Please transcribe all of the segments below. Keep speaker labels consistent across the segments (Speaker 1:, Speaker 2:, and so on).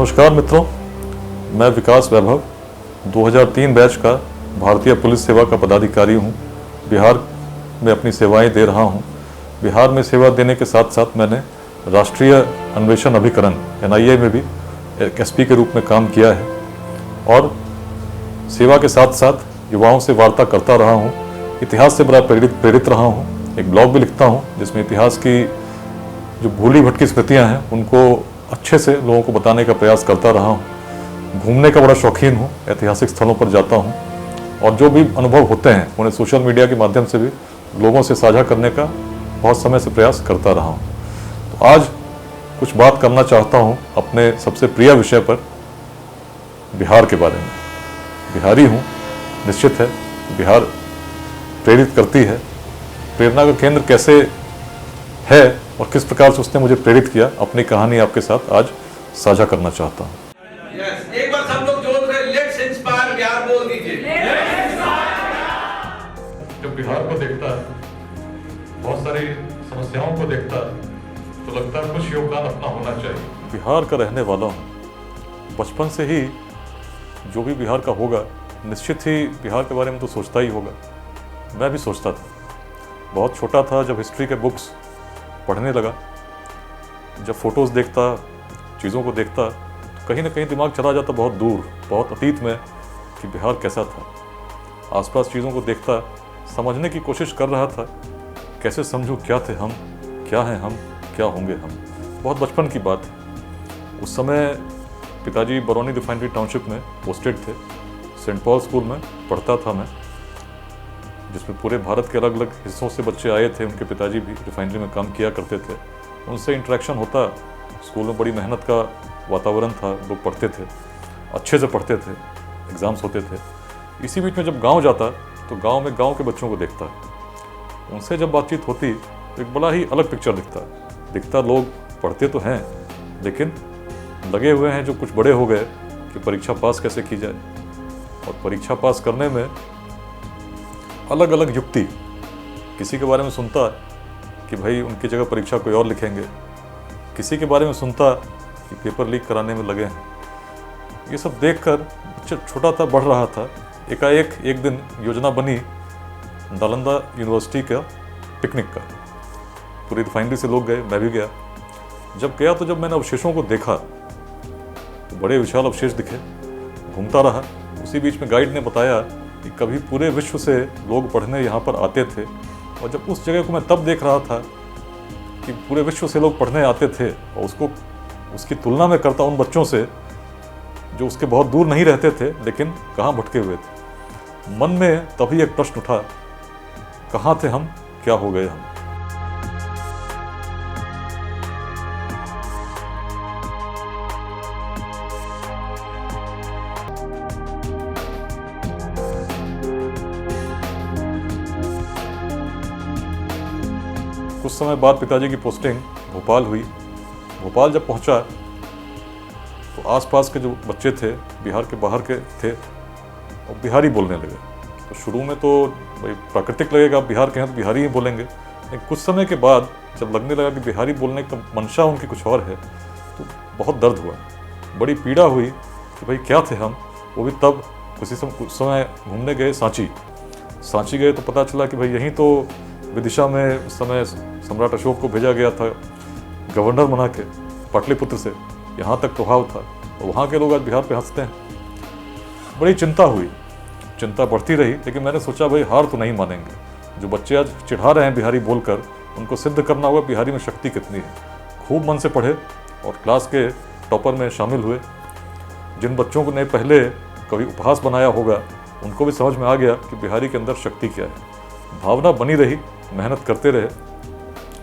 Speaker 1: नमस्कार मित्रों, मैं विकास वैभव 2003 बैच का भारतीय पुलिस सेवा का पदाधिकारी हूं। बिहार में अपनी सेवाएं दे रहा हूं। बिहार में सेवा देने के साथ साथ मैंने राष्ट्रीय अन्वेषण अभिकरण NIA में भी एक SP के रूप में काम किया है और सेवा के साथ साथ युवाओं से वार्ता करता रहा हूं। इतिहास से बड़ा प्रेरित रहा हूं। एक ब्लॉग भी लिखता हूं जिसमें इतिहास की जो भूली भटकी स्मृतियां हैं उनको अच्छे से लोगों को बताने का प्रयास करता रहा हूं। घूमने का बड़ा शौकीन हूं, ऐतिहासिक स्थलों पर जाता हूं और जो भी अनुभव होते हैं उन्हें सोशल मीडिया के माध्यम से भी लोगों से साझा करने का बहुत समय से प्रयास करता रहा हूं। तो आज कुछ बात करना चाहता हूं अपने सबसे प्रिय विषय पर, बिहार के बारे में। बिहारी हूं, निश्चित है बिहार प्रेरित करती है। प्रेरणा का केंद्र कैसे है और किस प्रकार से उसने मुझे प्रेरित किया, अपनी कहानी आपके साथ आज साझा करना चाहता हूं।
Speaker 2: एक बार सब लोग जोर से लेट्स इंस्पायर बिहार बोल दीजिए।
Speaker 1: जब बिहार को देखता है, बहुत सारी समस्याओं को देखता है, तो लगता है कुछ योगदान अपना होना चाहिए। बिहार का रहने वाला हूँ। बचपन से ही जो भी बिहार का होगा निश्चित ही बिहार के बारे में तो सोचता ही होगा। मैं भी सोचता था। बहुत छोटा था जब हिस्ट्री के बुक्स पढ़ने लगा, जब फोटोज़ देखता, चीज़ों को देखता, तो कहीं ना कहीं दिमाग चला जाता बहुत दूर, बहुत अतीत में कि बिहार कैसा था। आसपास चीज़ों को देखता, समझने की कोशिश कर रहा था, कैसे समझूं क्या थे हम, क्या हैं हम, क्या होंगे हम। बहुत बचपन की बात है। उस समय पिताजी बरौनी रिफाइनरी टाउनशिप में पोस्टेड थे। सेंट पॉल स्कूल में पढ़ता था मैं, जिसमें पूरे भारत के अलग अलग हिस्सों से बच्चे आए थे। उनके पिताजी भी रिफाइनरी में काम किया करते थे। उनसे इंटरेक्शन होता। स्कूल में बड़ी मेहनत का वातावरण था, लोग पढ़ते थे, अच्छे से पढ़ते थे, एग्ज़ाम्स होते थे। इसी बीच में जब गांव जाता तो गांव में गांव के बच्चों को देखता। उनसे जब बातचीत होती तो एक बड़ा ही अलग पिक्चर दिखता। लोग पढ़ते तो हैं लेकिन लगे हुए हैं जो कुछ बड़े हो गए कि परीक्षा पास कैसे की जाए। और परीक्षा पास करने में अलग अलग युक्ति। किसी के बारे में सुनता कि भाई उनकी जगह परीक्षा कोई और लिखेंगे, किसी के बारे में सुनता कि पेपर लीक कराने में लगे हैं। ये सब देखकर बच्चा छोटा था, बढ़ रहा था। एकाएक एक दिन योजना बनी नालंदा यूनिवर्सिटी का पिकनिक का। पूरी रिफाइनरी से लोग गए, मैं भी गया। जब गया तो जब मैंने अवशेषों को देखा तो बड़े विशाल अवशेष दिखे। घूमता रहा। उसी बीच में गाइड ने बताया कि कभी पूरे विश्व से लोग पढ़ने यहाँ पर आते थे। और जब उस जगह को मैं तब देख रहा था कि पूरे विश्व से लोग पढ़ने आते थे और उसकी तुलना में करता उन बच्चों से जो उसके बहुत दूर नहीं रहते थे लेकिन कहाँ भटके हुए थे। मन में तभी एक प्रश्न उठा, कहाँ थे हम, क्या हो गए हम। कुछ समय बाद पिताजी की पोस्टिंग भोपाल हुई। भोपाल जब पहुंचा तो आसपास के जो बच्चे थे बिहार के बाहर के थे और बिहारी बोलने लगे। तो शुरू में तो भाई प्राकृतिक लगेगा, बिहार के हैं तो बिहारी ही बोलेंगे। लेकिन कुछ समय के बाद जब लगने लगा कि बिहारी बोलने का मंशा उनकी कुछ और है तो बहुत दर्द हुआ, बड़ी पीड़ा हुई कि भाई क्या थे हम। वो भी तब कुछ समय घूमने गए सांची गए तो पता चला कि भाई यहीं तो विदिशा में उस समय सम्राट अशोक को भेजा गया था गवर्नर बना के पाटलिपुत्र से। यहाँ तक प्रभाव था और वहाँ के लोग आज बिहार पे हंसते हैं। बड़ी चिंता हुई, चिंता बढ़ती रही। लेकिन मैंने सोचा भाई हार तो नहीं मानेंगे। जो बच्चे आज चिढ़ा रहे हैं बिहारी बोलकर, उनको सिद्ध करना होगा बिहारी में शक्ति कितनी है। खूब मन से पढ़े और क्लास के टॉपर में शामिल हुए। जिन बच्चों को ने पहले कभी उपहास बनाया होगा उनको भी समझ में आ गया कि बिहारी के अंदर शक्ति क्या है। भावना बनी रही, मेहनत करते रहे।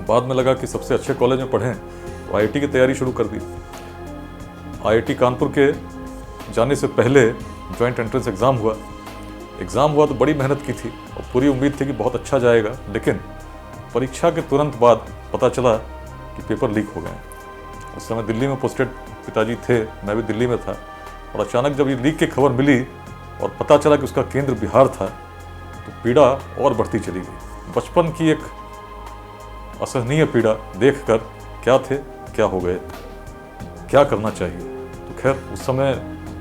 Speaker 1: बाद में लगा कि सबसे अच्छे कॉलेज में पढ़ें तो IIT की तैयारी शुरू कर दी। IIT कानपुर के जाने से पहले जॉइंट एंट्रेंस एग्ज़ाम हुआ तो बड़ी मेहनत की थी और पूरी उम्मीद थी कि बहुत अच्छा जाएगा। लेकिन परीक्षा के तुरंत बाद पता चला कि पेपर लीक हो गए। उस समय दिल्ली में पोस्टेड पिताजी थे, मैं भी दिल्ली में था। और अचानक जब ये लीक की खबर मिली और पता चला कि उसका केंद्र बिहार था तो पीड़ा और बढ़ती चली गई। बचपन की एक असहनीय पीड़ा देखकर क्या थे, क्या हो गए, क्या करना चाहिए। तो खैर उस समय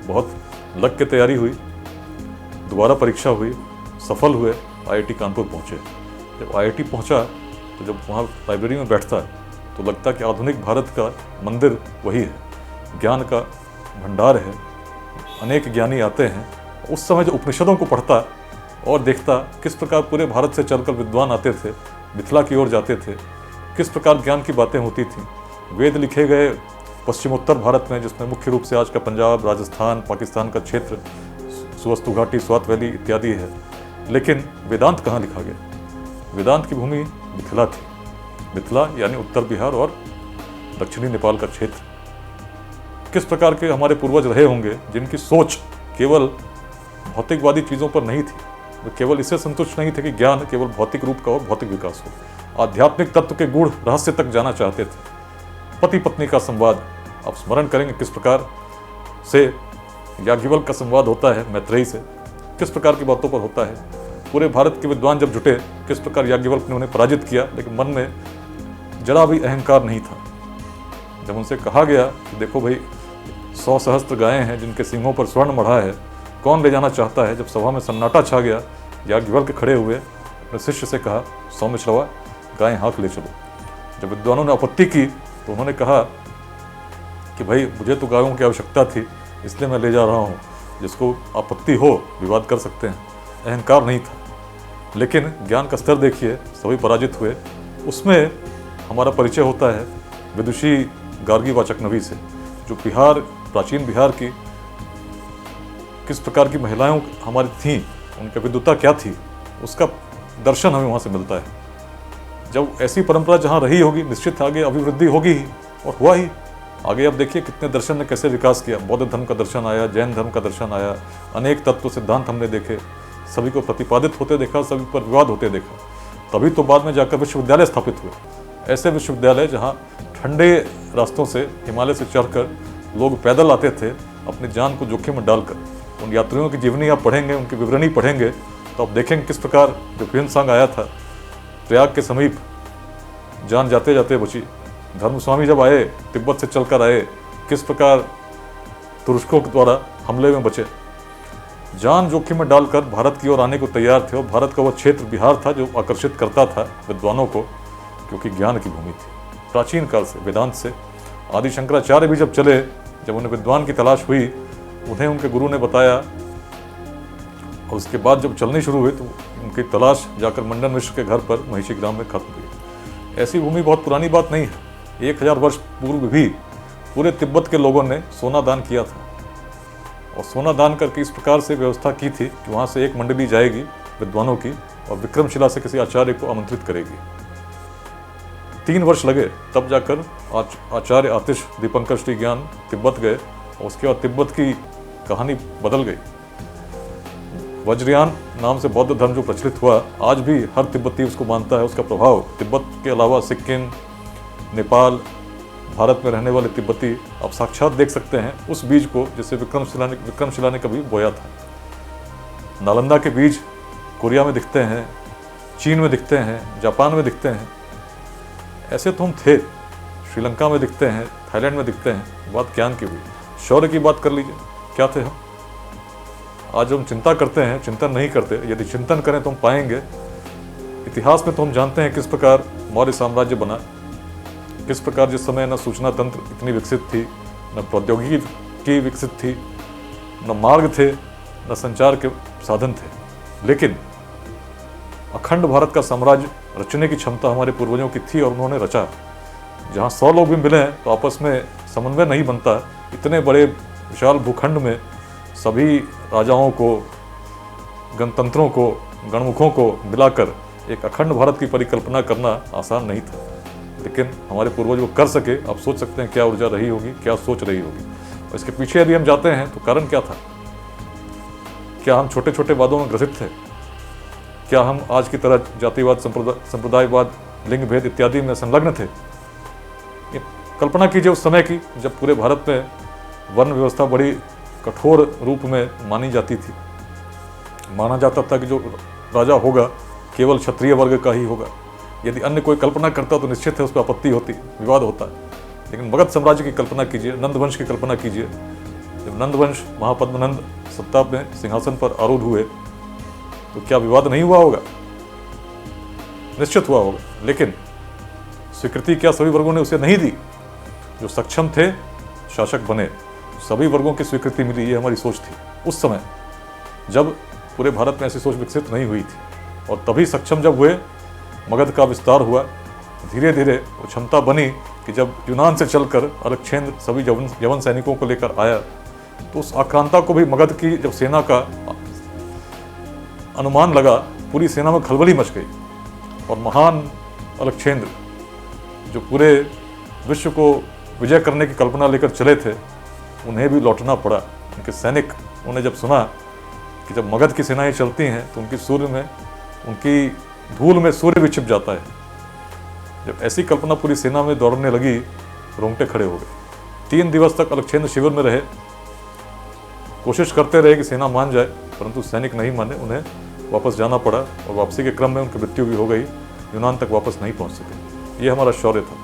Speaker 1: बहुत लग के तैयारी हुई, दोबारा परीक्षा हुई, सफल हुए, आईआईटी कानपुर पहुँचे। जब आईआईटी पहुँचा तो जब वहाँ लाइब्रेरी में बैठता तो लगता कि आधुनिक भारत का मंदिर वही है, ज्ञान का भंडार है, अनेक ज्ञानी आते हैं। उस समय जो उपनिषदों को पढ़ता और देखता किस प्रकार पूरे भारत से चलकर विद्वान आते थे, मिथिला की ओर जाते थे, किस प्रकार ज्ञान की बातें होती थीं। वेद लिखे गए पश्चिमोत्तर भारत में, जिसमें मुख्य रूप से आज का पंजाब, राजस्थान, पाकिस्तान का क्षेत्र, सुवस्तु घाटी, स्वात वैली इत्यादि है। लेकिन वेदांत कहाँ लिखा गया? वेदांत की भूमि मिथिला थी। मिथिला यानी उत्तर बिहार और दक्षिणी नेपाल का क्षेत्र। किस प्रकार के हमारे पूर्वज रहे होंगे जिनकी सोच केवल भौतिकवादी चीज़ों पर नहीं थी, वे केवल इससे संतुष्ट नहीं थे कि ज्ञान केवल भौतिक रूप का और भौतिक विकास हो, आध्यात्मिक तत्व के गूढ़ रहस्य तक जाना चाहते थे। पति पत्नी का संवाद, आप स्मरण करेंगे किस प्रकार से याज्ञवल्क्य का संवाद होता है मैत्रेयी से, किस प्रकार की बातों पर होता है। पूरे भारत के विद्वान जब जुटे, किस प्रकार याज्ञवल्क्य ने उन्हें पराजित किया, लेकिन मन में जरा भी अहंकार नहीं था। जब उनसे कहा गया कि देखो भाई 100 सहस्त्र गायें हैं जिनके सींगों पर स्वर्ण मढ़ा है, कौन ले जाना चाहता है? जब सभा में सन्नाटा छा गया, याज्ञवल्क्य खड़े हुए, अपने शिष्य से कहा, सौमिश्रवा गायें हाँक ले चलो। जब विद्वानों ने आपत्ति की तो उन्होंने कहा कि भाई मुझे तो गायों की आवश्यकता थी, इसलिए मैं ले जा रहा हूँ, जिसको आपत्ति हो विवाद कर सकते हैं। अहंकार नहीं था। लेकिन ज्ञान का स्तर देखिए, सभी पराजित हुए। उसमें हमारा परिचय होता है विदुषी गार्गी वाचकनवी से, जो बिहार, प्राचीन बिहार की किस प्रकार की महिलाएं हमारी थीं, उनकी विद्वता क्या थी, उसका दर्शन हमें वहाँ से मिलता है। जब ऐसी परंपरा जहाँ रही होगी, निश्चित आगे अभिवृद्धि होगी ही, और हुआ ही। आगे अब देखिए कितने दर्शन ने कैसे विकास किया। बौद्ध धर्म का दर्शन आया, जैन धर्म का दर्शन आया, अनेक तत्व सिद्धांत हमने देखे, सभी को प्रतिपादित होते देखा, सभी पर विवाद होते देखा। तभी तो बाद में जाकर विश्वविद्यालय स्थापित हुए। ऐसे विश्वविद्यालय जहाँ ठंडे रास्तों से, हिमालय से चढ़कर लोग पैदल आते थे, अपनी जान को जोखिम में डालकर। उन यात्रियों की जीवनी आप पढ़ेंगे, उनकी विवरणी पढ़ेंगे, तो आप देखेंगे किस प्रकार जो ह्वेनसांग आया था प्रयाग के समीप, जान जाते जाते बची। धर्मस्वामी जब आए, तिब्बत से चलकर आए, किस प्रकार तुर्कों के द्वारा हमले में बचे, जान जोखिम में डालकर भारत की ओर आने को तैयार थे। और भारत का वह क्षेत्र बिहार था जो आकर्षित करता था विद्वानों को, क्योंकि ज्ञान की भूमि थी। प्राचीन काल से, वेदांत से आदि शंकराचार्य भी जब चले, जब उन्हें विद्वान की तलाश हुई, उन्हें उनके गुरु ने बताया, और उसके बाद जब चलनी शुरू हुई तो उनकी तलाश जाकर मंडन मिश्र के घर पर महिषी ग्राम में खत्म हुई। ऐसी भूमि बहुत पुरानी बात नहीं है। 1000 वर्ष पूर्व भी पूरे तिब्बत के लोगों ने सोना दान किया था, और सोना दान करके इस प्रकार से व्यवस्था की थी कि वहाँ से एक मंडली जाएगी विद्वानों की, और विक्रमशिला से किसी आचार्य को आमंत्रित करेगी। 3 वर्ष लगे, तब जाकर आचार्य आतिश दीपंकर श्री ज्ञान तिब्बत गए, और उसके बाद तिब्बत की कहानी बदल गई। वज्रयान नाम से बौद्ध धर्म जो प्रचलित हुआ, आज भी हर तिब्बती उसको मानता है। उसका प्रभाव तिब्बत के अलावा सिक्किम, नेपाल, भारत में रहने वाले तिब्बती आप साक्षात देख सकते हैं उस बीज को, जिसे विक्रमशिला ने कभी बोया था। नालंदा के बीज कोरिया में दिखते हैं, चीन में दिखते हैं, जापान में दिखते हैं। ऐसे तो हम थे, श्रीलंका में दिखते हैं, थाईलैंड में दिखते हैं। बात ज्ञान की हुई। शौर्य की बात कर लीजिए, क्या थे हम? आज हम चिंता करते हैं, चिंतन नहीं करते। यदि चिंतन करें तो हम पाएंगे, इतिहास में तो हम जानते हैं किस प्रकार मौर्य साम्राज्य बना, किस प्रकार जिस समय न सूचना तंत्र इतनी विकसित थी, न प्रौद्योगिकी विकसित थी, न मार्ग थे, न संचार के साधन थे। लेकिन अखंड भारत का साम्राज्य रचने की क्षमता हमारे पूर्वजों की थी, और उन्होंने रचा। जहाँ 100 लोग भी मिले तो आपस में समन्वय नहीं बनता। इतने बड़े विशाल भूखंड में सभी राजाओं को, गणतंत्रों को, गणमुखों को मिलाकर एक अखंड भारत की परिकल्पना करना आसान नहीं था। लेकिन हमारे पूर्वज वो कर सके। आप सोच सकते हैं क्या ऊर्जा रही होगी, क्या सोच रही होगी। और इसके पीछे यदि हम जाते हैं तो कारण क्या था? क्या हम छोटे छोटे वादों में ग्रसित थे? क्या हम आज की तरह जातिवाद, संप्रदायवाद, लिंग भेद इत्यादि में संलग्न थे? कल्पना कीजिए उस समय की, जब पूरे भारत में वर्ण व्यवस्था बड़ी कठोर रूप में मानी जाती थी। माना जाता था कि जो राजा होगा केवल क्षत्रिय वर्ग का ही होगा। यदि अन्य कोई कल्पना करता तो निश्चित है उस पर आपत्ति होती, विवाद होता। लेकिन मगध साम्राज्य की कल्पना कीजिए, नंद वंश की कल्पना कीजिए, जब नंदवंश महापद्मनंद सत्ता में सिंहासन पर आरूढ़ हुए तो क्या विवाद नहीं हुआ होगा? निश्चित हुआ होगा, लेकिन स्वीकृति क्या सभी वर्गों ने उसे नहीं दी? जो सक्षम थे शासक बने, सभी वर्गों की स्वीकृति मिली, ये हमारी सोच थी उस समय, जब पूरे भारत में ऐसी सोच विकसित नहीं हुई थी। और तभी सक्षम जब हुए, मगध का विस्तार हुआ, धीरे धीरे वो क्षमता बनी कि जब यूनान से चलकर अलक्षेंद्र सभी यवन सैनिकों को लेकर आया, तो उस आक्रांता को भी मगध की जब सेना का अनुमान लगा, पूरी सेना में खलबली मच गई। और महान अलक्षेंद्र जो पूरे विश्व को विजय करने की कल्पना लेकर चले थे, उन्हें भी लौटना पड़ा। उनके सैनिक, उन्हें जब सुना कि जब मगध की सेनाएं चलती हैं तो उनकी धूल में सूर्य भी छिप जाता है, जब ऐसी कल्पना पूरी सेना में दौड़ने लगी, रोंगटे खड़े हो गए। 3 दिवस तक अलक्षेंद्र शिविर में रहे, कोशिश करते रहे कि सेना मान जाए, परंतु सैनिक नहीं माने, उन्हें वापस जाना पड़ा और वापसी के क्रम में उनकी मृत्यु भी हो गई, यूनान तक वापस नहीं पहुंच सके। ये हमारा शौर्य था,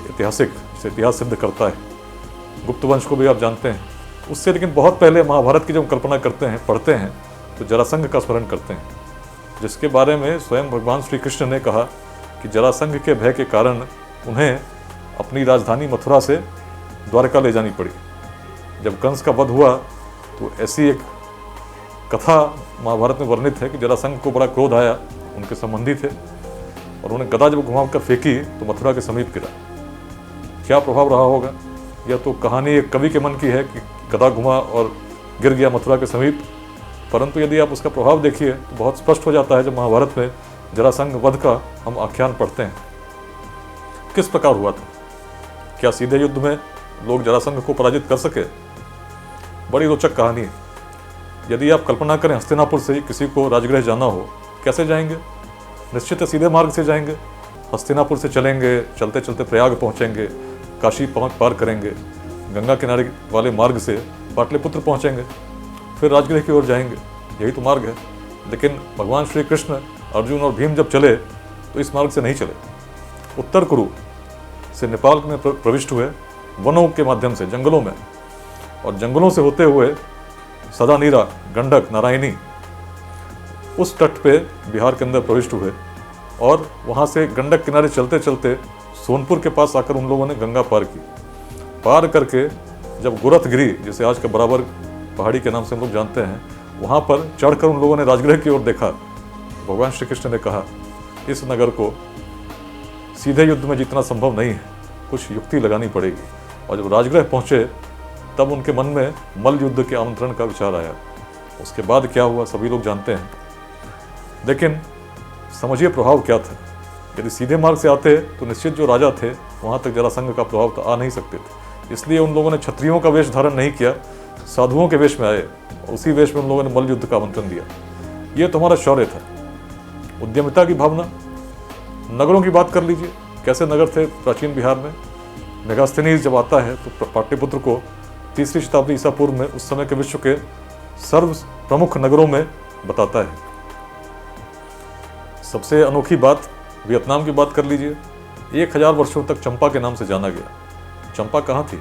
Speaker 1: ऐतिहासिक, जिसे इतिहास सिद्ध करता है। गुप्त वंश को भी आप जानते हैं, उससे लेकिन बहुत पहले महाभारत की जब कल्पना करते हैं, पढ़ते हैं, तो जरासंध का स्मरण करते हैं, जिसके बारे में स्वयं भगवान श्री कृष्ण ने कहा कि जरासंध के भय के कारण उन्हें अपनी राजधानी मथुरा से द्वारका ले जानी पड़ी। जब कंस का वध हुआ तो ऐसी एक कथा महाभारत में वर्णित है कि जरासंध को बड़ा क्रोध आया, उनके संबंधी थे, और उन्हें गदा जब घुमाकर फेंकी तो मथुरा के समीप गिरा। क्या प्रभाव रहा होगा? यह तो कहानी एक कवि के मन की है कि गदा घुमा और गिर गया मथुरा के समीप, परंतु यदि आप उसका प्रभाव देखिए तो बहुत स्पष्ट हो जाता है। जब महाभारत में जरासंध वध का हम आख्यान पढ़ते हैं, किस प्रकार हुआ था? क्या सीधे युद्ध में लोग जरासंध को पराजित कर सके? बड़ी रोचक कहानी है। यदि आप कल्पना करें हस्तिनापुर से ही किसी को राजगृह जाना हो, कैसे जाएंगे? निश्चित सीधे मार्ग से जाएंगे। हस्तिनापुर से चलेंगे, चलते चलते प्रयाग पहुंचेंगे, काशी पार करेंगे, गंगा किनारे वाले मार्ग से पाटलिपुत्र पहुंचेंगे, फिर राजगृह की ओर जाएंगे। यही तो मार्ग है। लेकिन भगवान श्री कृष्ण, अर्जुन और भीम जब चले तो इस मार्ग से नहीं चले। उत्तर कुरु से नेपाल में प्रविष्ट हुए, वनों के माध्यम से, जंगलों में, और जंगलों से होते हुए सदानीरा, गंडक, नारायणी, उस तट पे बिहार के अंदर प्रविष्ट हुए, और वहाँ से गंडक किनारे चलते चलते सोनपुर के पास आकर उन लोगों ने गंगा पार की। पार करके जब गोरखगिरी, जिसे आज का बराबर पहाड़ी के नाम से हम लोग जानते हैं, वहाँ पर चढ़कर उन लोगों ने राजगृह की ओर देखा। भगवान श्री कृष्ण ने कहा, इस नगर को सीधे युद्ध में जीतना संभव नहीं है, कुछ युक्ति लगानी पड़ेगी। और जब राजगृह पहुँचे तब उनके मन में मल्ल युद्ध के आमंत्रण का विचार आया। उसके बाद क्या हुआ सभी लोग जानते हैं। लेकिन समझिए प्रभाव क्या था। यदि सीधे मार्ग से आते तो निश्चित जो राजा थे वहाँ तक जरासंध का प्रभाव तो आ नहीं सकते थे। इसलिए उन लोगों ने क्षत्रियों का वेश धारण नहीं किया, साधुओं के वेश में आए, और उसी वेश में उन लोगों ने मल्ल युद्ध का आमंत्रण दिया। ये तो हमारा शौर्य था, उद्यमिता की भावना। नगरों की बात कर लीजिए, कैसे नगर थे प्राचीन बिहार में। मेगास्थनीज जब आता है तो पाटलिपुत्र को 3री शताब्दी ईसा पूर्व में उस समय के विश्व के सर्व प्रमुख नगरों में बताता है। सबसे अनोखी बात, वियतनाम की बात कर लीजिए। 1000 वर्षों तक चंपा के नाम से जाना गया। चंपा कहाँ थी?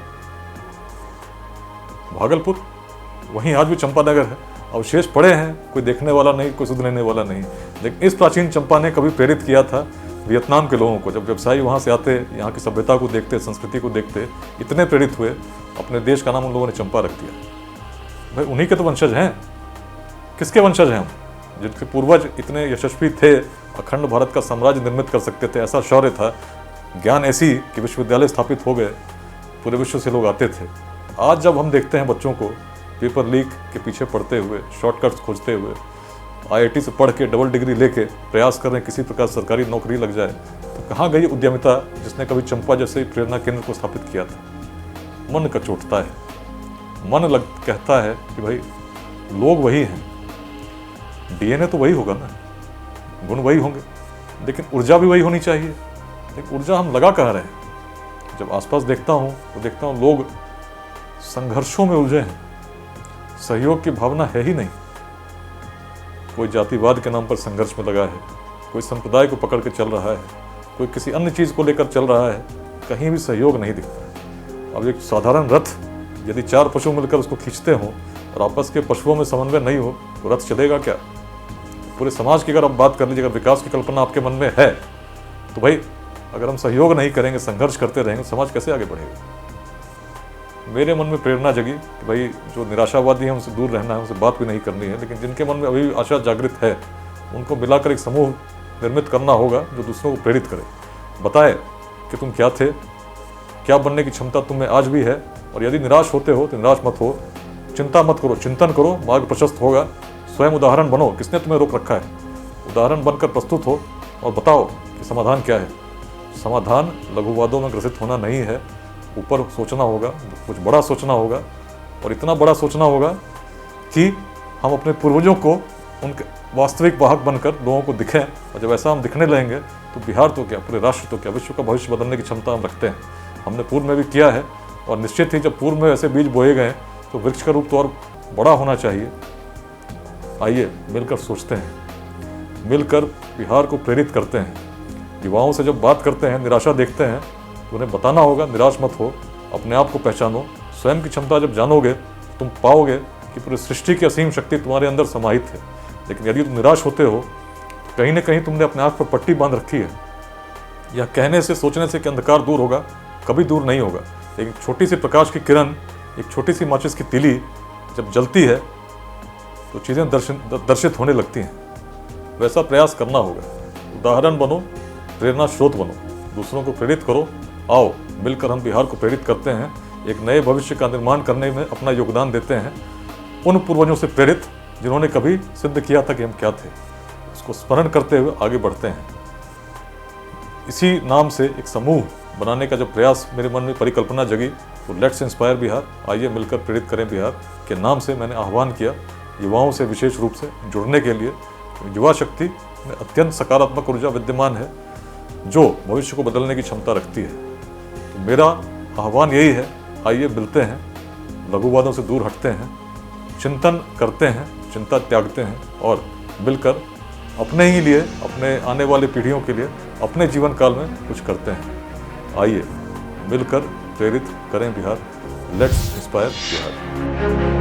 Speaker 1: भागलपुर। वहीं आज भी चंपा नगर है। अवशेष पड़े हैं, कोई देखने वाला नहीं, कोई सुध लेने वाला नहीं। लेकिन इस प्राचीन चंपा ने कभी प्रेरित किया था वियतनाम के लोगों को। जब व्यवसायी वहाँ से आते, यहाँ की सभ्यता को देखते, संस्कृति को देखते, इतने प्रेरित हुए, अपने देश का नाम उन लोगों ने चंपा रख दिया। भाई उन्हीं के तो वंशज हैं। किसके वंशज हैं हम? जिनके पूर्वज इतने यशस्वी थे, अखंड भारत का साम्राज्य निर्मित कर सकते थे, ऐसा शौर्य था, ज्ञान ऐसी कि विश्वविद्यालय स्थापित हो गए, पूरे विश्व से लोग आते थे। आज जब हम देखते हैं बच्चों को पेपर लीक के पीछे पढ़ते हुए, शॉर्टकट्स खोजते हुए, IIT से पढ़ के डबल डिग्री लेके प्रयास कर रहे हैं किसी प्रकार सरकारी नौकरी लग जाए, तो कहाँ गई उद्यमिता जिसने कभी चंपा जैसे प्रेरणा केंद्र को स्थापित किया था? मन कचोटता है। मन कहता है कि भाई लोग वही हैं, DNA तो वही होगा ना, गुण वही होंगे, लेकिन ऊर्जा भी वही होनी चाहिए। लेकिन ऊर्जा हम लगा कहाँ रहे हैं? जब आसपास देखता हूँ तो देखता हूँ लोग संघर्षों में उलझे हैं, सहयोग की भावना है ही नहीं। कोई जातिवाद के नाम पर संघर्ष में लगा है, कोई संप्रदाय को पकड़ के चल रहा है, कोई किसी अन्य चीज़ को लेकर चल रहा है, कहीं भी सहयोग नहीं दिखता है। अब एक साधारण रथ यदि 4 पशु मिलकर उसको खींचते हो और आपस के पशुओं में समन्वय नहीं हो तो रथ चलेगा क्या? पूरे समाज की अगर आप बात कर लीजिए, अगर विकास की कल्पना आपके मन में है तो भाई अगर हम सहयोग नहीं करेंगे, संघर्ष करते रहेंगे, समाज कैसे आगे बढ़ेगा? मेरे मन में प्रेरणा जगी कि भाई जो निराशावादी हैं उनसे दूर रहना है, उनसे बात भी नहीं करनी है, लेकिन जिनके मन में अभी आशा जागृत है उनको मिलाकर एक समूह निर्मित करना होगा जो दूसरों को प्रेरित करे, बताए कि तुम क्या थे, क्या बनने की क्षमता तुम में आज भी है, और यदि निराश होते हो तो निराश मत हो, चिंता मत करो, चिंतन करो, मार्ग प्रशस्त होगा। स्वयं उदाहरण बनो, किसने तुम्हें रोक रखा है? उदाहरण बनकर प्रस्तुत हो और बताओ कि समाधान क्या है। समाधान लघुवादों में ग्रसित होना नहीं है, ऊपर सोचना होगा, कुछ बड़ा सोचना होगा, और इतना बड़ा सोचना होगा कि हम अपने पूर्वजों को उनके वास्तविक वाहक बनकर लोगों को दिखें, और जब ऐसा हम दिखने लगेंगे तो बिहार तो क्या, पूरे राष्ट्र तो क्या, विश्व का भविष्य बदलने की क्षमता हम रखते हैं। हमने पूर्व में भी किया है, और निश्चित ही जब पूर्व में ऐसे बीज बोए गए तो वृक्ष का रूप तो और बड़ा होना चाहिए। आइए मिलकर सोचते हैं, मिलकर बिहार को प्रेरित करते हैं। युवाओं से जब बात करते हैं, निराशा देखते हैं तो उन्हें बताना होगा निराश मत हो, अपने आप को पहचानो। स्वयं की क्षमता जब जानोगे तुम पाओगे कि पूरी सृष्टि की असीम शक्ति तुम्हारे अंदर समाहित है। लेकिन यदि तुम निराश होते हो तो कहीं ना कहीं तुमने अपने आँख पर पट्टी बांध रखी है। यह कहने से, सोचने से कि अंधकार दूर होगा, कभी दूर नहीं होगा। लेकिन छोटी सी प्रकाश की किरण, एक छोटी सी माचिस की तीली जब जलती है तो चीज़ें दर्शित होने लगती हैं। वैसा प्रयास करना होगा। उदाहरण बनो, प्रेरणा स्रोत बनो, दूसरों को प्रेरित करो। आओ मिलकर हम बिहार को प्रेरित करते हैं, एक नए भविष्य का निर्माण करने में अपना योगदान देते हैं। उन पूर्वजों से प्रेरित जिन्होंने कभी सिद्ध किया था कि हम क्या थे, उसको स्मरण करते हुए आगे बढ़ते हैं। इसी नाम से एक समूह बनाने का जब प्रयास मेरे मन में परिकल्पना जगी तो लेट्स इंस्पायर बिहार, आइए मिलकर प्रेरित करें बिहार के नाम से मैंने आह्वान किया युवाओं से विशेष रूप से जुड़ने के लिए। युवा शक्ति में अत्यंत सकारात्मक ऊर्जा विद्यमान है जो भविष्य को बदलने की क्षमता रखती है। तो मेरा आह्वान यही है, आइए मिलते हैं, लघुवादों से दूर हटते हैं, चिंतन करते हैं, चिंता त्यागते हैं, और मिलकर अपने ही लिए, अपने आने वाली पीढ़ियों के लिए, अपने जीवन काल में कुछ करते हैं। आइए मिलकर प्रेरित करें बिहार, लेट्स इंस्पायर बिहार।